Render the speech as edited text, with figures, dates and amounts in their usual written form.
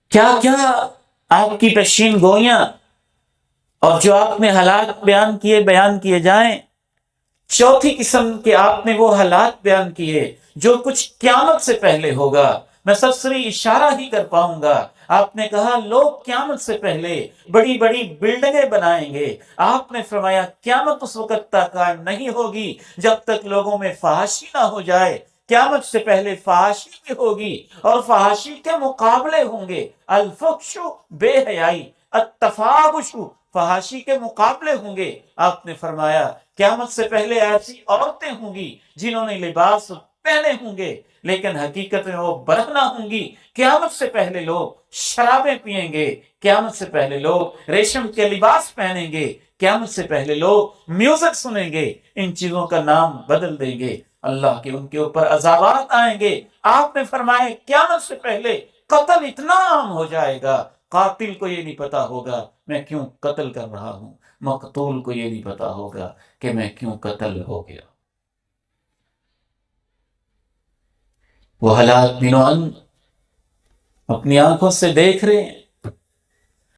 کیا کیا آپ کی پیشین گوئیاں اور جو آپ نے حالات بیان کیے جائیں۔ چوتھی قسم کے آپ نے وہ حالات بیان کیے جو کچھ قیامت سے پہلے ہوگا۔ میں سرسری اشارہ ہی کر پاؤں گا۔ آپ نے کہا لوگ قیامت سے پہلے بڑی بڑی بلڈنگیں بنائیں گے۔ آپ نے فرمایا قیامت اس وقت تک قائم نہیں ہوگی جب تک لوگوں میں فحاشی نہ ہو جائے۔ قیامت سے پہلے فحاشی بھی ہوگی اور فحاشی کے مقابلے ہوں گے۔ الفحش بے حیائی، التفاحش فحاشی کے مقابلے ہوں گے۔ آپ نے فرمایا قیامت سے پہلے ایسی عورتیں ہوں گی جنہوں نے لباس پہنے ہوں گے لیکن حقیقت میں وہ برہنہ ہوں گی۔ قیامت سے پہلے لوگ شرابیں پئیں گے، قیامت سے پہلے لوگ ریشم کے لباس پہنیں گے، قیامت سے پہلے لوگ میوزک سنیں گے، ان چیزوں کا نام بدل دیں گے، اللہ کے ان کے اوپر عذابات آئیں گے۔ آپ نے فرمایا قیامت سے پہلے قتل اتنا عام ہو جائے گا، قاتل کو یہ نہیں پتا ہوگا میں کیوں قتل کر رہا ہوں، مقتول کو یہ نہیں پتا ہوگا کہ میں کیوں قتل ہو گیا۔ وہ حالات دنوں اپنی آنکھوں سے دیکھ رہے ہیں۔